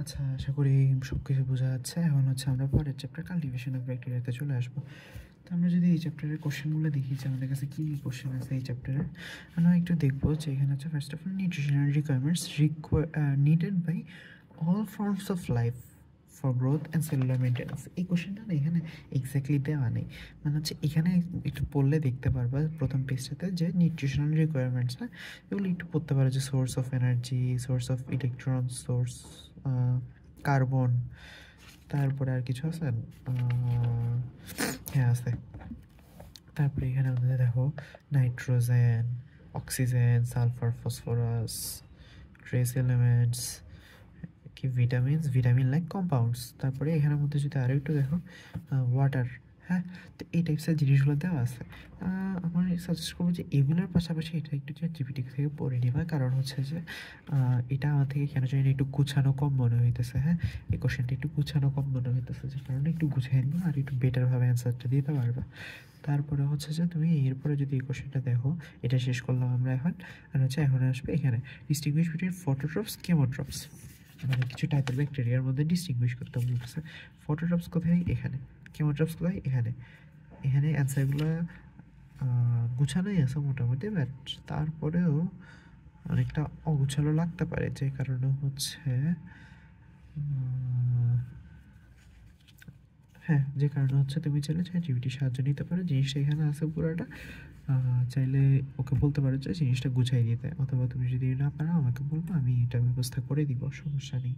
আচ্ছা, আশা করি সবকিছু বোঝা যাচ্ছে। এখন হচ্ছে আমরা পরের চ্যাপ্টার কাল্টিভেশন অফ ব্যাকটেরিয়াতে চলে আসবো। তো আমরা যদি এই চ্যাপ্টারের কোশ্চেনগুলো দেখি যে আমাদের কাছে কী কী কোশ্চেন আছে এই চ্যাপ্টারে, আমরা একটু দেখবো যে এখানে হচ্ছে first of all nutritional requirements needed by all forms of life for growth and cellular maintenance. এই কোশ্চেনটা না এখানে এক্স্যাক্টলি দেওয়া নেই, মানে হচ্ছে এখানে একটু পড়লে দেখতে পারবা প্রথম পেজটাতে যে নিউট্রিশনাল রিকোয়ারমেন্টস, হ্যাঁ এগুলো একটু পড়তে পারো যে source of energy, source of electron, source carbon, তারপরে আর কিছু আছে, হ্যাঁ আছে। তারপরে এখানে আমাদের দেখো nitrogen, oxygen, sulphur, phosphorus, trace elements, কি ভিটামিনস, ভিটামিন লাইক কম্পাউন্ডস। তারপরে এখানের মধ্যে যদি আরও একটু দেখো ওয়াটার, হ্যাঁ। তো এই টাইপসের জিনিসগুলো দেওয়া আছে। আমার সাজেস্ট করবো যে এগুলোর পাশাপাশি এটা একটু চ্যাটজিপিটি থেকে পড়ে নিবা, কারণ হচ্ছে যে এটা আমার থেকে কেন জানি একটু গুছানো কম মনে হইতেছে, হ্যাঁ এই কোশ্চেনটা একটু গুছানো কম মনে হইতেছে, যে কারণে একটু গুছিয়ে নিবা আর একটু বেটারভাবে অ্যান্সারটা দিতে পারবা। তারপরে হচ্ছে যে তুমি এরপরে যদি এই কোশ্চেনটা দেখো, এটা শেষ করলাম আমরা এখন, আর হচ্ছে এখন আসবে এখানে ডিস্টিংগুইশ বিটুইন ফটোট্রপস কেমোট্রপস, মানে কিছু টাইপের ব্যাকটেরিয়ার মধ্যে ডিস্টিংগুইশ করতে বলতেছে। ফটোট্রপস কোথায় এখানে, কেমোট্রপস কোথায় এখানে। এখানে অ্যান্সারগুলো গুছানোই আছে মোটামুটি, বাট তারপরেও অনেকটা অগুছালো লাগতে পারে, যে কারণে হচ্ছে হ্যাঁ যে কারণে হচ্ছে তুমি চাইলে চ্যাটজিপিটির সাহায্য নিতে পারো, জিনিসটা এখানে আছে পুরোটা। চাইলে ওকে বলতে পারো যে জিনিসটা গুছাই দিতে, অথবা তুমি যদি না পারো আমাকে বলবো, আমি এটা ব্যবস্থা করে দিব, সমস্যা নেই।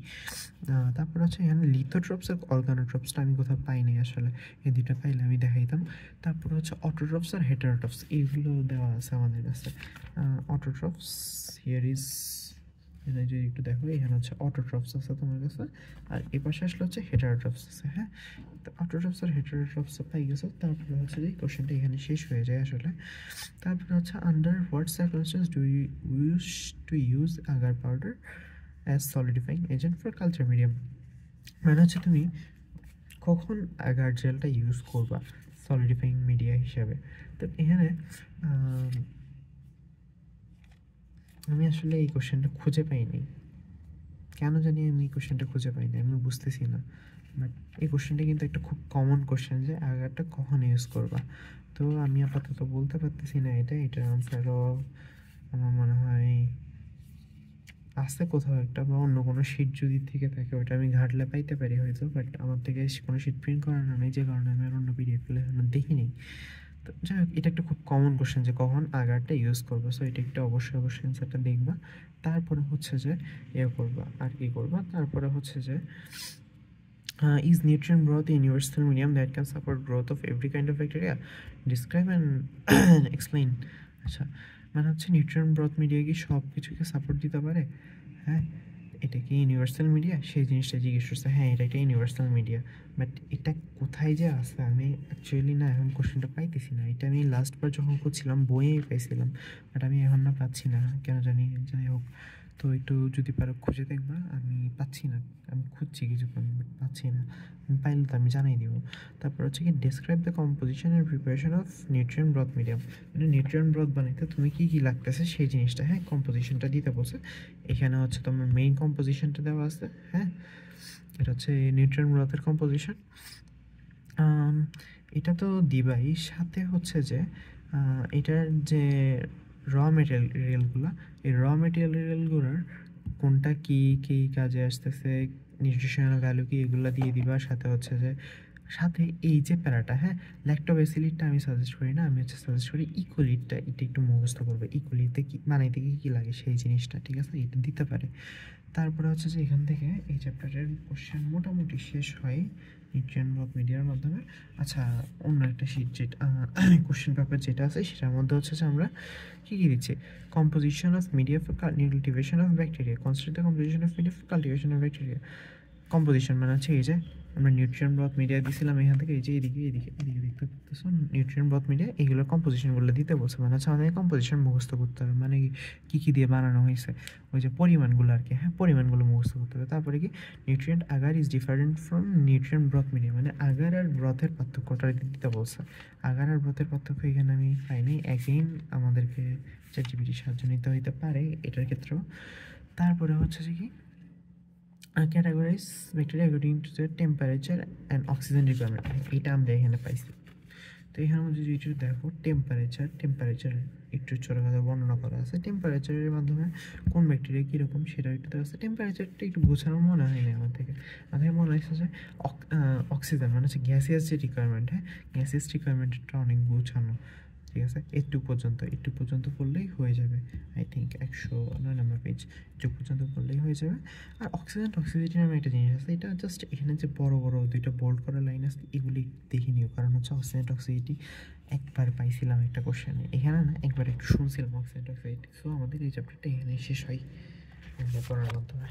তারপর হচ্ছে এখানে লিথোট্রপস আর অর্গানোট্রপসটা আমি কোথাও পাইনি আসলে, এই দুটো পাইলে আমি দেখাইতাম। তারপর হচ্ছে অটোট্রপস আর হেটারোট্রপস, এইগুলো দেওয়া আছে আমাদের কাছে। অটোট্রপস হিয়ার ইজ, যদি একটু দেখো এখানে হচ্ছে অটোট্রপস আছে তোমার কাছে, আর এই পাশে আসলে হচ্ছে হেটারোট্রপস আছে, হ্যাঁ। তো অটোট্রপস আর হেটারোট্রপস পাই গেছো, তারপরে হচ্ছে যে কোশ্চেনটা এখানে শেষ হয়ে যায় আসলে। তারপরে হচ্ছে under what circumstances do you wish to use agar powder as solidifying agent for culture medium, মানে হচ্ছে তুমি কখন আগার জেলটা ইউজ করবা সলিডিফাইং মিডিয়া হিসাবে। তো এখানে আমি আসলে এই কোশ্চেনটা খুঁজে পাইনি, কেন জানি আমি এই কোশ্চেনটা খুঁজে পাইনি, আমি বুঝতেছি না। বাট এই কোশ্চেনটা কিন্তু একটা খুব কমন কোশ্চেন যে আগারটা কখন ইউজ করবা। তো আমি আপাতত বলতে পারতেছি না এটার আনসারও আমার মনে হয় আছে কোথাও একটা, বা অন্য কোনো শিট যদি থেকে থাকে ওটা আমি ঘাটলে পাইতে পারি হয়তো, বাট আমার থেকে কোনো শিট প্রিন্ট করানো নেই, যে কারণে আমি আর অন্য পিডিএফগুলো এখনো দেখিনি। তো যাই হোক, এটা একটা খুব কমন কোশ্চেন যে কখন আগারটা ইউজ করবো, সো এটা একটা অবশ্যই অবশ্যই অ্যান্সারটা দেখবা। তারপরে হচ্ছে যে করবা আর কি করবা, তারপরে হচ্ছে যে is nutrient broth a universal medium that can support growth of every kind of bacteria? Describe and explain. আচ্ছা, মানে হচ্ছে নিউট্রিয়েন্ট ব্রথ মিডিয়া কি সব কিছুকে সাপোর্ট দিতে পারে, হ্যাঁ এটা কি ইউনিভার্সাল মিডিয়া, সেই জিনিসটা জিজ্ঞেস করছে। হ্যাঁ এটা একটা ইউনিভার্সাল মিডিয়া, বাট এটা কোথায় যে আছে আমি অ্যাকচুয়ালি না এখন কোশ্চেনটা পাইতেছি না। এটা আমি লাস্টবার যখন খুঁজছিলাম বইয়েই পাইছিলাম, বাট আমি এখন না পাচ্ছি না কেন জানি। যাই হোক, তো একটু যদি পারো খুঁজে দেখবা, আমি পাচ্ছি না, আমি খুঁজছি কিছুক্ষণ বাট পাচ্ছি না, আমি পাইলে তো আমি জানাই দিব। তারপর হচ্ছে কি describe the composition and preparation of nutrient broth medium, মানে নিউট্রিয়েন্ট ব্রথ বানাইতে তুমি কী কী লাগতেছে সেই জিনিসটা, হ্যাঁ কম্পোজিশনটা দিতে বলছে। এখানে হচ্ছে তোমার মেইন কম্পোজিশনটা দেওয়া আছে, হ্যাঁ এটা হচ্ছে নিউট্রিয়েন্ট ব্রথের কম্পোজিশন। এটা তো দিবাই, সাথে হচ্ছে যে এটার যে মেটেরিয়ালগুলো, এই মেটেরিয়ালগুলোর কোনটা কী কী কাজে আসতেছে, নিউট্রিশনাল ভ্যালু কি, এগুলো দিয়ে দিবা। সাথে হচ্ছে যে সাথে এই যে প্যারাটা, হ্যাঁ ল্যাক্টোব্যাসিলিসটা আমি সাজেস্ট করি না, আমি হচ্ছে সাজেস্ট করি ইকোলিটটা, এটা একটু মুখস্থ করবে। ইকোলিতে কি বানাইতে কী কী লাগে সেই জিনিসটা, ঠিক আছে এটা দিতে পারে। তারপরে হচ্ছে যে এখান থেকে এই চ্যাপ্টারের কোশ্চেন মোটামুটি শেষ হয় নিউট্রিয়েন্ট ব্রথ মিডিয়ার মাধ্যমে। আচ্ছা, অন্য একটা শিট যেটা কোশ্চেন পেপার যেটা আছে সেটার মধ্যে হচ্ছে যে আমরা কী কী দিচ্ছি, composition of media for cultivation of bacteria, consider the composition of media for cultivation of bacteria. Composition মানে হচ্ছে এই যে আমরা নিউট্রিয়েন্ট ব্রথ মিডিয়া দিছিলাম এখান থেকে, এই যে এদিকে এদিকে এদিকে দেখতে পাচ্ছ নিউট্রিয়েন্ট ব্রথ মিডিয়া, এইগুলোর কম্পোজিশনগুলো দিতে বলছে। মানে হচ্ছে আমাদের কম্পোজিশন মুখস্থ করতে হবে, মানে কী কী দিয়ে বানানো হয়েছে, ওই যে পরিমাণগুলো আর কি, হ্যাঁ পরিমাণগুলো মুখস্থ করতে হবে। তারপরে কি nutrient agar is different from nutrient broth media, মানে আগার আর ব্রথের পার্থক্যটা দিতে বলছে। আগার আর ব্রথের পার্থক্য এখানে আমি পাইনি, অ্যাগেইন আমাদেরকে চ্যাটজিপিটির সাহায্য নিতে হইতে পারে এটার ক্ষেত্রেও। তারপরে হচ্ছে যে কি categorise bacteria according to the temperature and oxygen requirement, এটা আমরা এখানে পাইছি। তো এখানে মধ্যে যদি একটু দেখো টেম্পারেচার একটু ছোটোখাটো বর্ণনা করা আছে। টেম্পারেচারের মাধ্যমে কোন ব্যাকটেরিয়া কীরকম সেটাও একটু দেওয়া আছে। টেম্পারেচারটা একটু বোঝানো মনে হয়নি আমার থেকে মনে হয়েছে যে অক্সিজেন মানে হচ্ছে গ্যাসিয়াস যে রিকোয়ারমেন্ট, হ্যাঁ গ্যাসিয়াস রিকোয়ারমেন্টটা অনেক বোঝানো, ঠিক আছে। একটু পর্যন্ত করলেই হয়ে যাবে। আই থিঙ্ক 109 নম্বর পেজ একটু পর্যন্ত করলেই হয়ে যাবে। আর অক্সিজেন টক্সিসিটি নামে একটা জিনিস আছে, এটা জাস্ট এখানে যে বড় বড় দুইটা বোল্ড করা লাইন আছে এগুলি দেখে নিও, কারণ হচ্ছে অক্সিজেন টক্সিসিটি একবার পাইছিলাম একটা কোশ্চেনে, এখানে না একবার একটু শুনছিলাম অক্সিজেন টক্সিসিটি। সো আমাদের এই চ্যাপ্টারটা এখানেই শেষ হয় পড়ার মাধ্যমে।